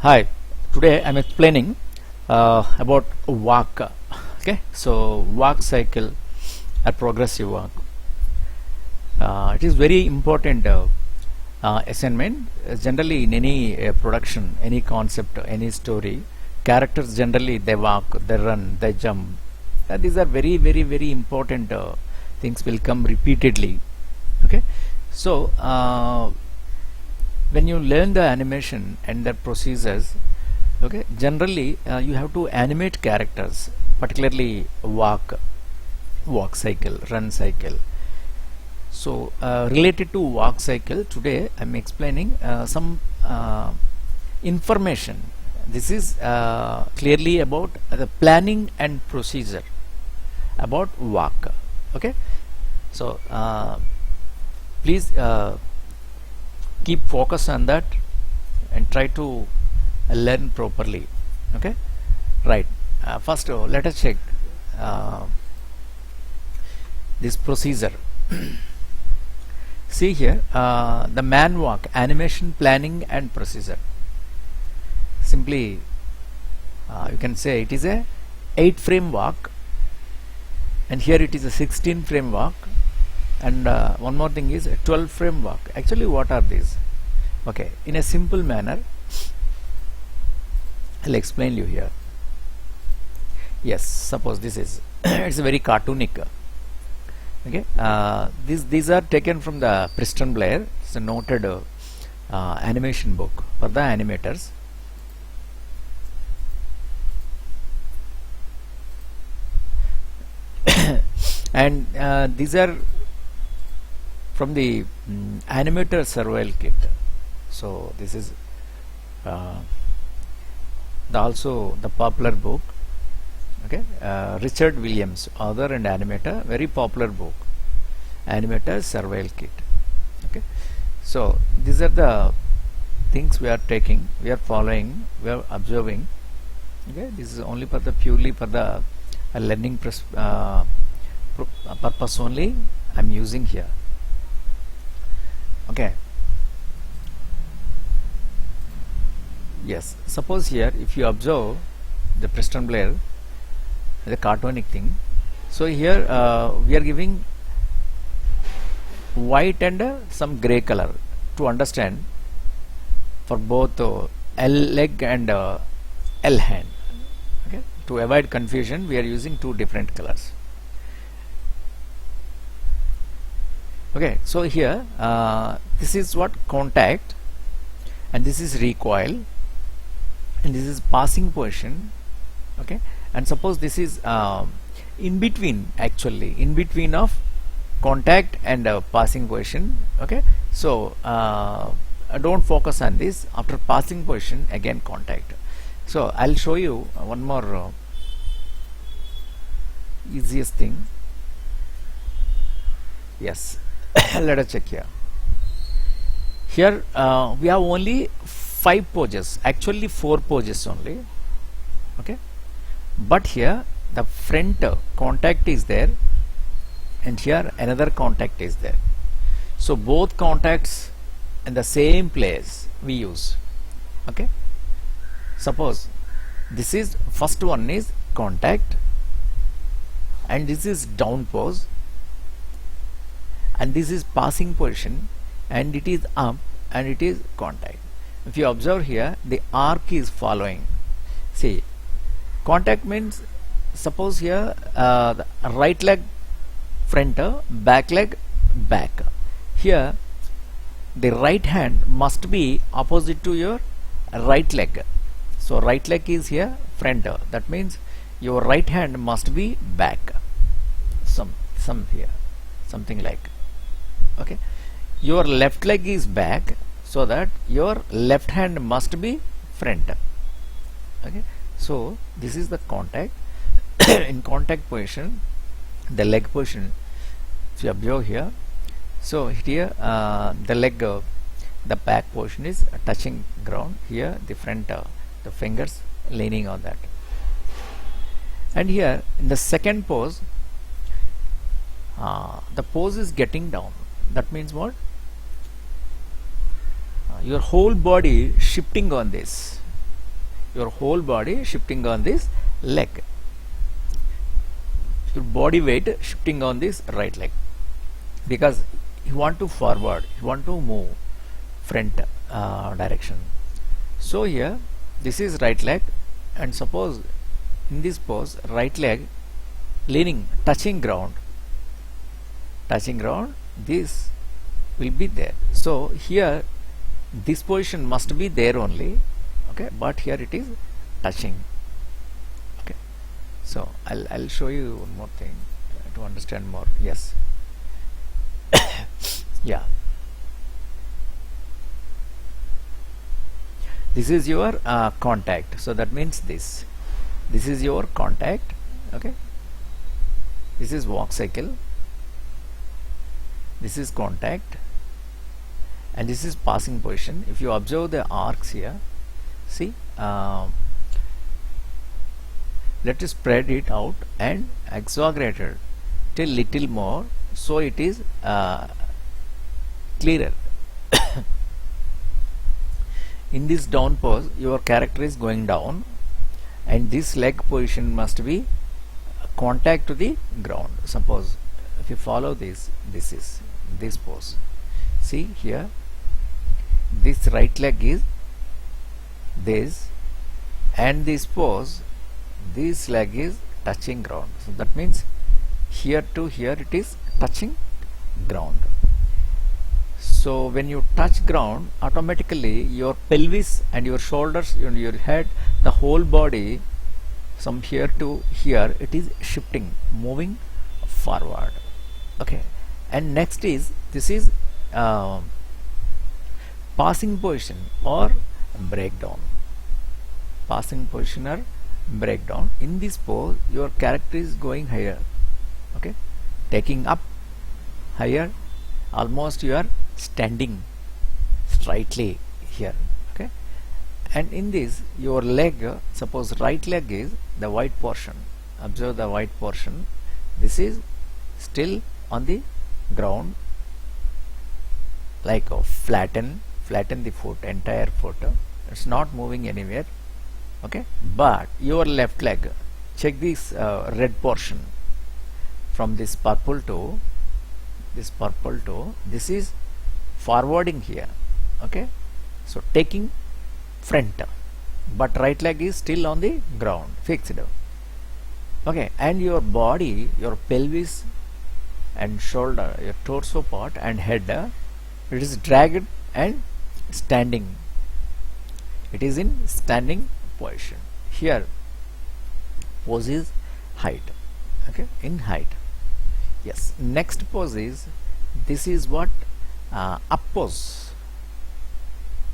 Hi, today I'm explaining about walk. Okay, so walk cycle, a progressive walk. It is very important assignment. Generally, in any production, any concept, any story, characters generally they walk, they run, they jump. These are very important things will come repeatedly. Okay, so when you learn the animation and the procedures, okay, generally you have to animate characters, particularly walk cycle, run cycle. So related to walk cycle, today I'm explaining some information. This is clearly about the planning and procedure about walk. Okay, so please keep focus on that and try to learn properly. Okay, right. First let us check this procedure. See here, the man walk, animation, planning and procedure. Simply you can say it is a 8 frame walk, and here it is a 16 frame walk, and one more thing is a 12 frame walk. Actually, what are these? Okay, in a simple manner I'll explain you here. Yes, suppose this is it's very cartoonic. Okay, these are taken from the Preston Blair. It's a noted animation book for the animators. And these are from the animator survival kit. So this is also the popular book. Okay, Richard Williams, author and animator, very popular book, animator survival kit. Okay, so these are the things we are taking, we are following, we are observing. Okay, this is only for the purely for the learning purpose only I'm using here. Okay, yes, suppose here if you observe the Preston Blair, the cartoonic thing, so here we are giving white and some gray color to understand for both L leg and L hand. Okay, to avoid confusion we are using two different colors. Okay, so here this is what contact, and this is recoil, and this is passing position. Okay, and suppose this is in between, actually in between of contact and passing position. Okay, so don't focus on this. After passing position, again contact. So I'll show you one more easiest thing. Yes, let us check here. Here we have only 5 poses, actually 4 poses only. Okay, but here the front contact is there, and here another contact is there. So both contacts in the same place we use. Okay, suppose this is first one is contact, and this is down pose, and this is passing position, and it is up, and it is contact. If you observe here, the arc is following. See, contact means suppose here the right leg front, back leg back. Here the right hand must be opposite to your right leg. So right leg is here front, that means your right hand must be back. Some here something like. Okay, your left leg is back, so that your left hand must be front. Okay, so this is the contact. In contact position, the leg position, if you observe here, so here the leg, the back portion is touching ground. Here the front, the fingers leaning on that. And here in the second pose, the pose is getting down. That means what? Your whole body shifting on this. your whole body shifting on this leg, your body weight shifting on this right leg, because you want to forward, you want to move front direction. So here this is right leg, and suppose in this pose right leg leaning, touching ground, this will be there. So here this position must be there only, okay, but here it is touching. Okay, so I'll show you one more thing to understand more. Yes. Yeah, this is your contact, so that means this is your contact. Okay, this is walk cycle, this is contact, and this is passing position. If you observe the arcs here, see, let us spread it out and exaggerate it till little more, so it is clearer. In this down pose, your character is going down, and this leg position must be contact to the ground. Suppose if you follow this, this is this pose. See here, this right leg is this, and this pose, this leg is touching ground. So that means here to here it is touching ground. So when you touch ground, automatically your pelvis and your shoulders and your head, the whole body from here to here, it is shifting, moving forward. Okay, and next is, this is passing position or breakdown. Passing position or breakdown. In this pose, your character is going higher. Okay, taking up higher, almost you are standing straightly here. Okay, and in this, your leg, suppose right leg is the white portion. Observe the white portion. This is still on the ground, like flatten the foot, entire foot. It's not moving anywhere. Okay, but your left leg, check this red portion from this purple to this is forwarding here. Okay, so taking front, but right leg is still on the ground, fixed. Okay, and your body, your pelvis and shoulder, your torso part and head, it is dragged and standing. It is in standing position. Here pose is height. Okay, in height. Yes, next pose is, this is what up pose.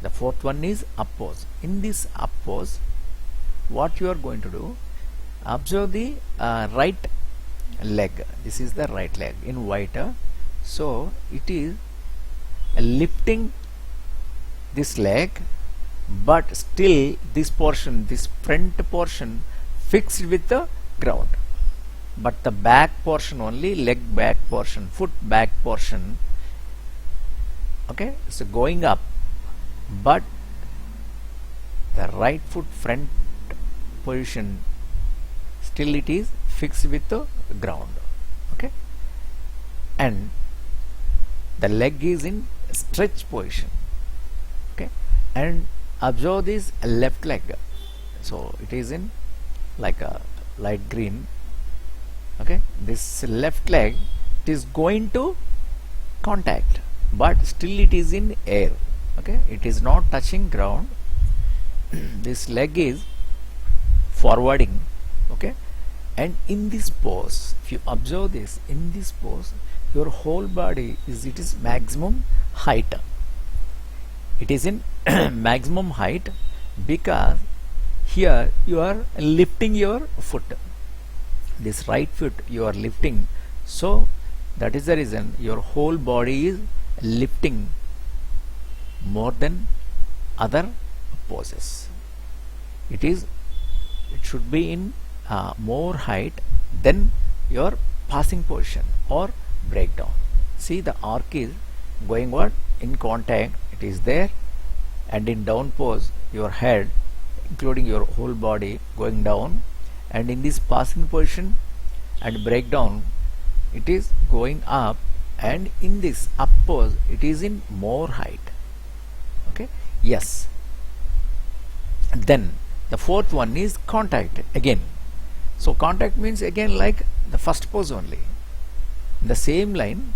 The fourth one is up pose. In this up pose, what you are going to do, observe the right leg. This is the right leg in white. So it is lifting this leg, but still this portion, this front portion fixed with the ground, but the back portion only, leg back portion, foot back portion, okay, so going up, but the right foot front position still it is fixed with the ground. Okay, and the leg is in stretch position. Okay, and observe this left leg, so it is in like a light green. Okay, this left leg, it is going to contact, but still it is in air. Okay, it is not touching ground. This leg is forwarding. Okay, and in this pose, if you observe this, in this pose, your whole body is, it is maximum height. It is in maximum height, because here you are lifting your foot, this right foot you are lifting. So that is the reason your whole body is lifting more than other poses. It should be in more height than your passing position or breakdown. See, the arc is going what? In contact, it is there, and in down pose, your head including your whole body going down, and in this passing position and breakdown it is going up, and in this up pose it is in more height. Okay, yes. Then the fourth one is contact again. So contact means again like the first pose only, the same line,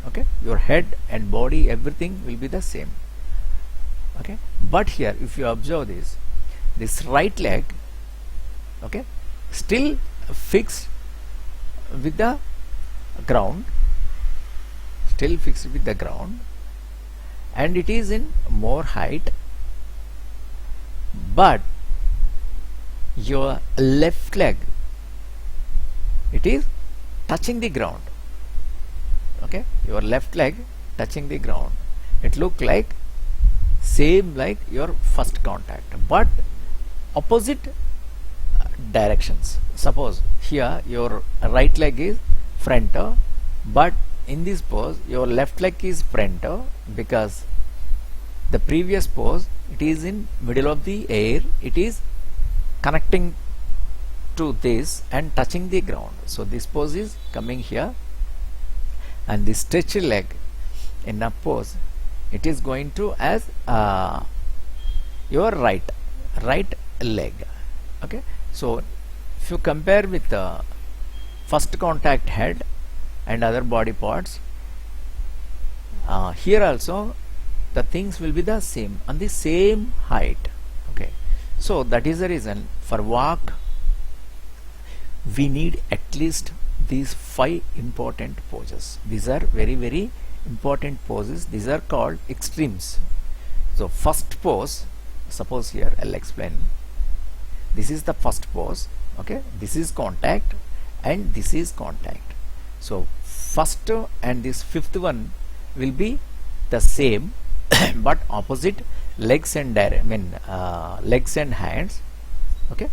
okay, your head and body everything will be the same. Okay, but here if you observe this right leg, okay, still fixed with the ground, and it is in more height, but your left leg, it is touching the ground. Okay, your left leg touching the ground, it look like same like your first contact, but opposite directions. Suppose here your right leg is fronter, but in this pose your left leg is fronter, because the previous pose it is in middle of the air, it is connecting to this and touching the ground. So this pose is coming here, and this stretched leg in up pose it is going to as your right leg. Okay, so if you compare with the first contact head and other body parts, here also the things will be the same on the same height. Okay, so that is the reason for walk we need at least these 5 important poses. These are very important poses. These are called extremes. So first pose, suppose here I'll explain. This is the first pose. Okay, this is contact and this is contact. So first and this fifth one will be the same but opposite legs and legs and hands. Okay,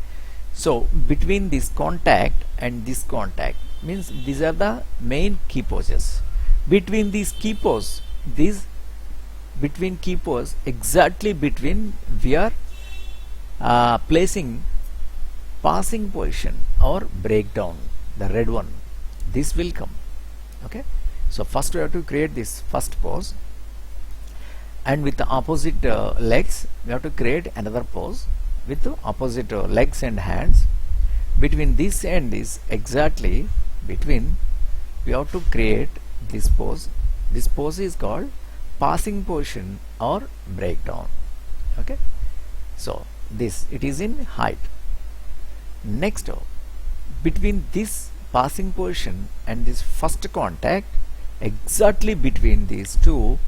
so between this contact and this contact means these are the main key poses. Between these key pose, between key pose, exactly between we are placing passing position or breakdown, the red one, this will come. Okay, so first we have to create this first pose, and with the opposite legs we have to create another pose with the opposite legs and hands. Between this and this, exactly between, we have to create this pose. This pose is called passing position or breakdown. Okay, so this it is in height. Next, between this passing position and this first contact, exactly between these two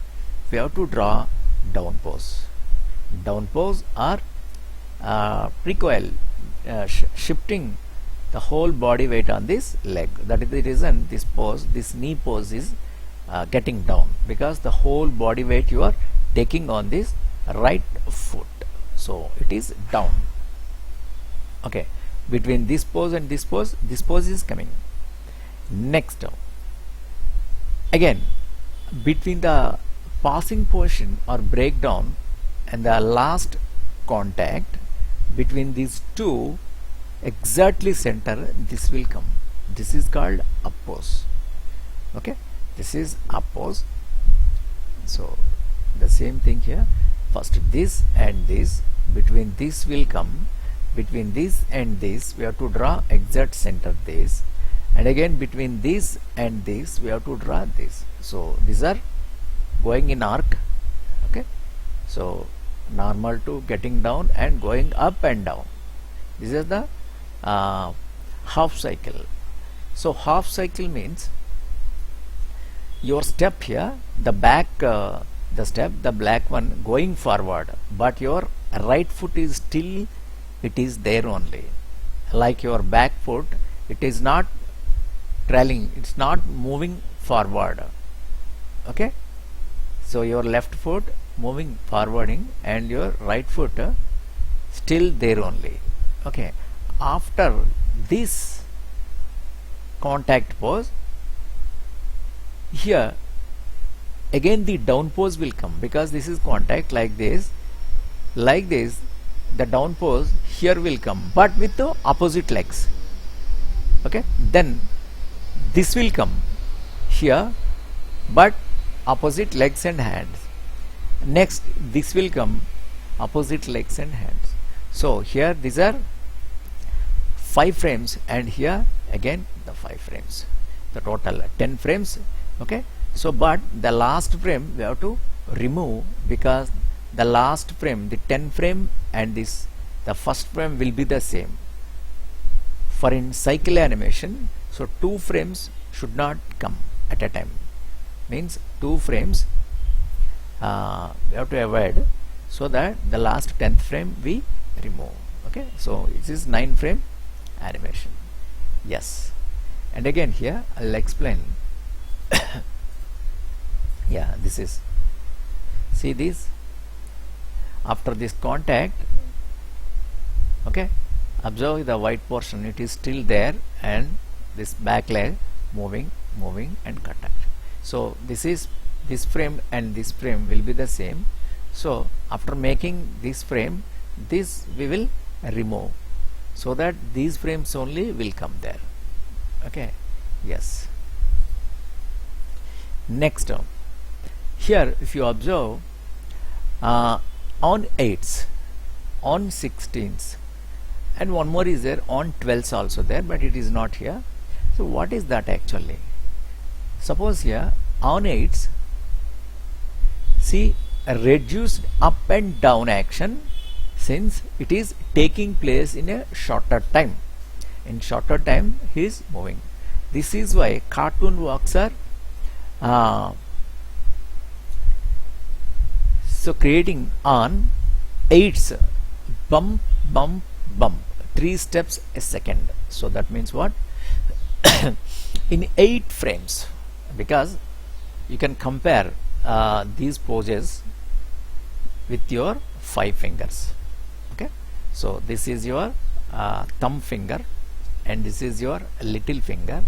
we have to draw down pose. Down pose or recoil, shifting the whole body weight on this leg. That is the reason this pose, this knee pose is getting down, because the whole body weight you are taking on this right foot, so it is down. Okay, between this pose and this pose is coming. Next, again between the passing position or breakdown and the last contact, between these two, exactly center, this will come. This is called up pose. Okay, this is up pose. So the same thing here, first this and this, between this will come, between this and this we have to draw exact center this, and again between this and this we have to draw this. So these are going in arc. Okay, so normal to getting down and going up and down. This is the half cycle. So half cycle means your step here, the back the step, the black one going forward, but your right foot is still, it is there only, like your back foot, it is not trailing, it's not moving forward. Okay, so your left foot moving forwarding and your right foot still there only. Okay, after this contact pose, here again the down pose will come, because this is contact like this, like this, the down pose here will come, but with the opposite legs. Okay, then this will come here, but opposite legs and hands. Next, this will come opposite legs and hands. So here these are 5 frames, and here again the 5 frames, the total 10 frames. Okay, so but the last frame we have to remove, because the last frame, the 10 frame and this, the first frame will be the same. For in cycle animation, so 2 frames should not come at a time, means 2 frames we have to avoid, so that the last 10th frame we remove. Okay, so this is 9 frame animation. Yes, and again here I'll explain. Yeah, this is, see this, after this contact, okay, observe the white portion, it is still there, and this back leg moving and contact. So this is, this frame and this frame will be the same. So after making this frame, this we will remove, so that these frames only will come there. Okay, yes. Next, here if you observe, on 8s, on 16s, and one more is there, on 12s also there, but it is not here. So what is that actually? Suppose here on 8s, see a reduced up and down action, since it is taking place in a shorter time. In shorter time he is moving. This is why cartoon walks are so creating on 8s, bump bump bump, 3 steps a second. So that means what? In 8 frames, because you can compare these poses with your 5 fingers. Okay, so this is your thumb finger, and this is your little finger.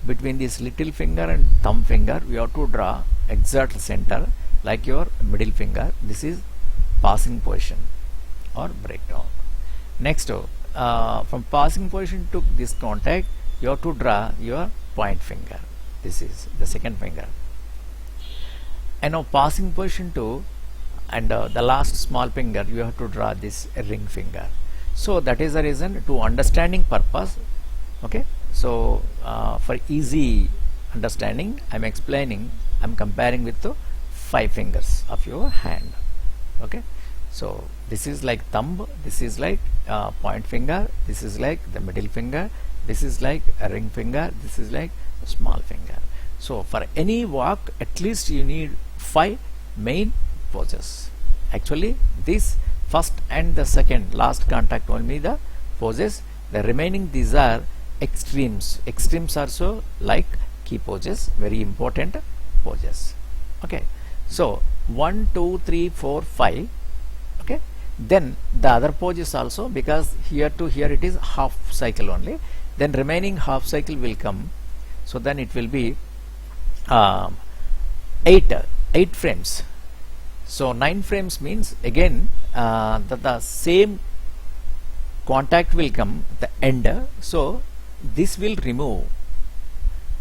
Between this little finger and thumb finger, we have to draw exact center like your middle finger. This is passing position or breakdown. Next, from passing position to this contact, you have to draw your point finger. This is the second finger. And now passing position to, and the last small finger, you have to draw this ring finger. So that is the reason, to understanding purpose. Okay, so for easy understanding, I'm explaining, I'm comparing with the 5 fingers of your hand. Okay, so this is like thumb, this is like point finger, this is like the middle finger, this is like a ring finger, this is like a small finger. So for any walk, at least you need 5 main poses. Actually this first and the second, last contact only the poses. The remaining, these are extremes. Extremes are so like key poses, very important poses. Okay, so 1 2 3 4 5. Okay, then the other poses also, because here to here it is half cycle only, then remaining half cycle will come. So then it will be 8 frames. So 9 frames means again the same contact will come at the end. So this will remove.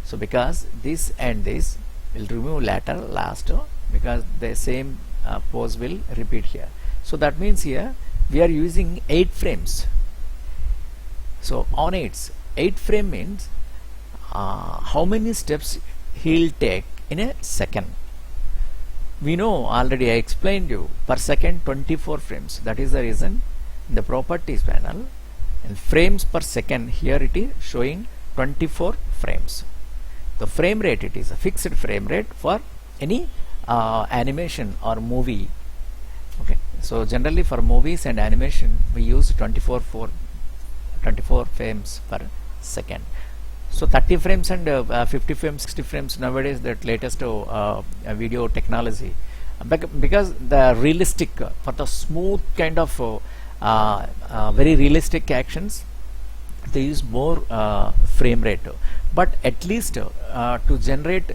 So because this and this will remove later, last, because the same pose will repeat here. So that means here we are using 8 frames. So on 8s, 8 frame means how many steps he'll take in a second. We know already, I explained you, per second 24 frames. That is the reason in the properties panel, and frames per second, here it is showing 24 frames. The frame rate, it is a fixed frame rate for any animation or movie. Okay, so generally for movies and animation we use 24 frames per second. So 30 frames and 50 frames, 60 frames nowadays, that latest video technology, because the realistic, for the smooth kind of very realistic actions, they use more frame rate. But at least to generate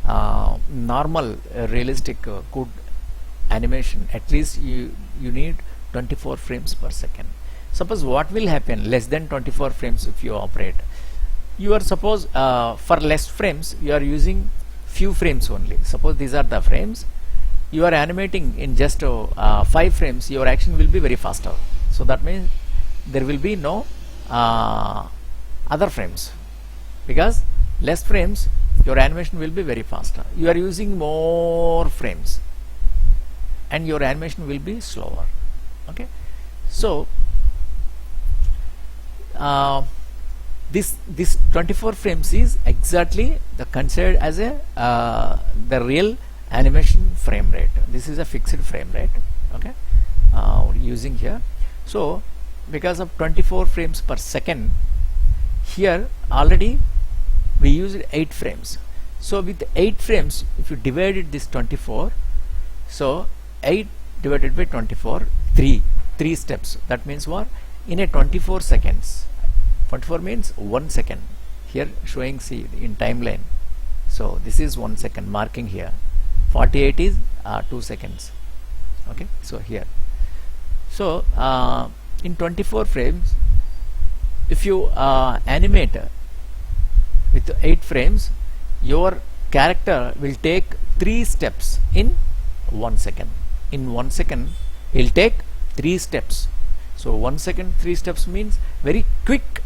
normal realistic good animation, at least you need 24 frames per second. Suppose what will happen less than 24 frames if you operate, you are suppose for less frames you are using few frames only. Suppose these are the frames, you are animating in just 5 frames, your action will be very faster. So that means there will be no other frames, because less frames your animation will be very faster. You are using more frames and your animation will be slower. Okay, so this 24 frames is exactly the considered as a the real animation frame rate. This is a fixed frame rate. Okay, using here. So because of 24 frames per second, here already we used 8 frames. So with 8 frames, if you divided this 24, so 8 divided by 24, 3 steps. That means what? In a 24 seconds, 24 means 1 second. Here showing, see in timeline. So this is 1 second marking here. 48 is 2 seconds. Okay, so here. So in 24 frames, if you animate with 8 frames, your character will take 3 steps in 1 second. In 1 second, he'll take 3 steps. So 1 second 3 steps means very quick,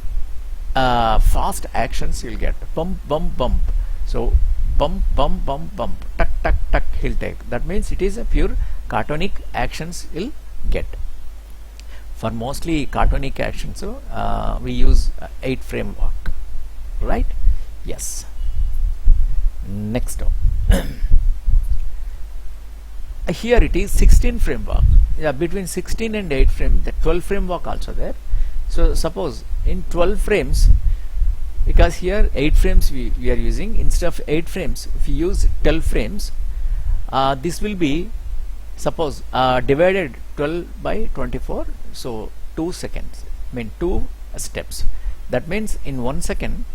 fast actions you'll get. Bump, bump, bump. So bump, bump, bump, bump. Tuck, tuck, tuck. He'll take. That means it is a pure cartonic actions he'll get. For mostly cartonic actions, so we use 8 frame walk, right? Yes. Next here it is 16 frame walk. Yeah, between 16 and 8 frame, the 12 frame walk also there. So suppose in 12 frames, because here 8 frames we are using, instead of 8 frames if we use 12 frames, this will be suppose divided 12 by 24, so 2 seconds, I mean 2 steps. That means in 1 second,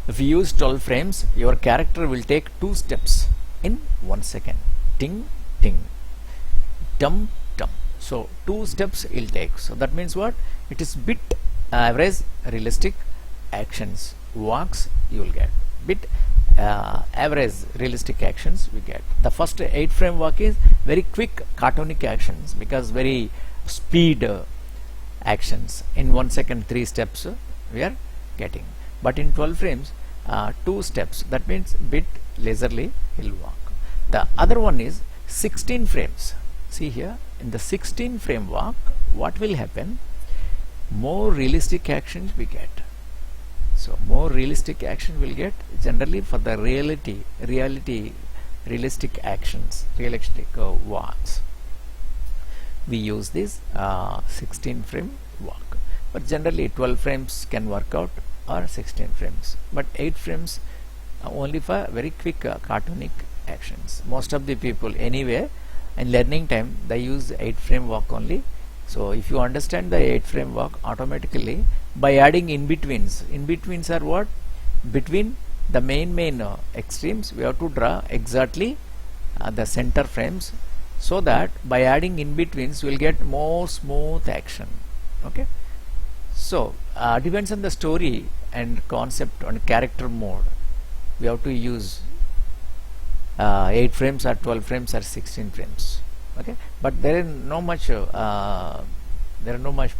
if you use 12 frames, your character will take 2 steps in 1 second. Ting, ting, dum, dum. So 2 steps he'll take. So that means what? It is bit average realistic actions walks you will get. Bit average realistic actions we get. The first 8 frame walk is very quick cartonic actions, because very speed actions. In 1 second 3 steps we are getting. But in 12 frames 2 steps. That means bit leisurely he'll walk. The other one is 16 frames. See here in the 16 frame walk, what will happen? More realistic actions we get. So more realistic action will get generally for the realistic actions, realistic walks. We use this 16 frame walk, but generally 12 frames can work out, or 16 frames, but 8 frames only for very quick cartonic actions. Most of the people anyway in learning time they use 8 frame walk only. So if you understand the 8 frame walk, automatically by adding in-betweens are what? Between the main extremes we have to draw exactly the center frames, so that by adding in-betweens we will get more smooth action. Okay, so depends on the story and concept on character mode, we have to use 8 frames or 12 frames or 16 frames. Okay, but there is no much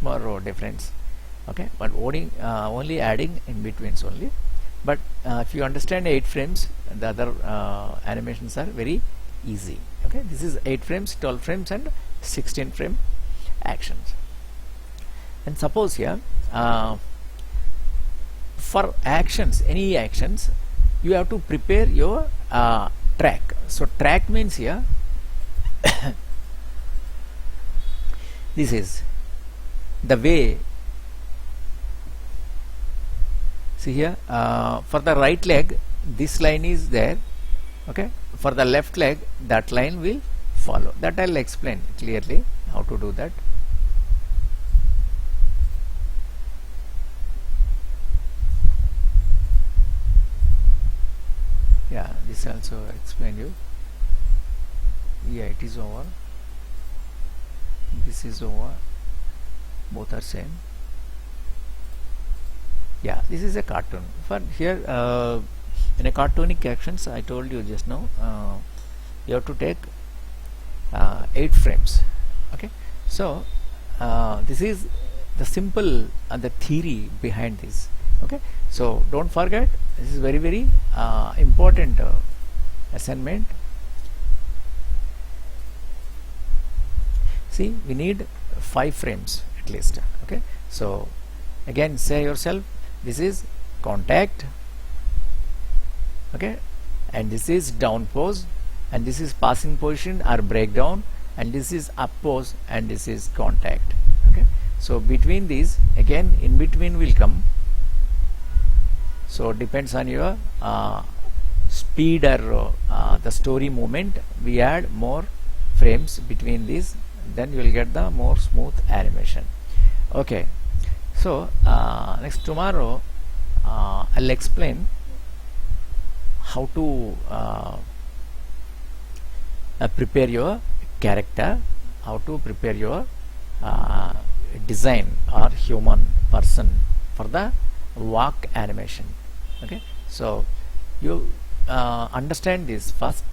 more difference. Okay, but only adding in betweens only. But if you understand 8 frames, the other animations are very easy. Okay, this is 8 frames, 12 frames and 16 frame actions. And suppose here for actions, any actions, you have to prepare your track. So track means here this is the way. See here for the right leg this line is there. Okay, for the left leg that line will follow. That I'll explain clearly how to do that. Yeah, this also explain you. Yeah, it is over. this is over, both are same. Yeah, this is a cartoon. For here in a cartoonic actions, I told you just now, you have to take 8 frames. Okay, so this is the simple the theory behind this. Okay, so don't forget, this is very very important assignment. See, we need 5 frames at least. Okay, so again say yourself, this is contact, okay, and this is down pose, and this is passing position or breakdown, and this is up pose, and this is contact. Okay, so between these, again in between will come, so depends on your speed or the story movement. We add more frames between these, then you will get the more smooth animation. Okay, so next tomorrow I'll explain how to prepare your character, how to prepare your design or human person for the walk animation. Okay, so you understand this first,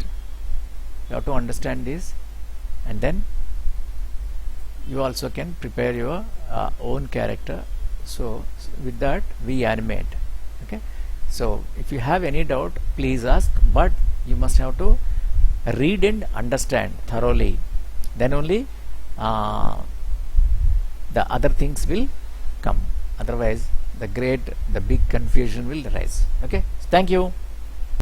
you have to understand this, and then you also can prepare your own character. So with that we animate. Okay, so if you have any doubt, please ask, but you must have to read and understand thoroughly, then only the other things will come, otherwise the big confusion will arise. Okay, thank you.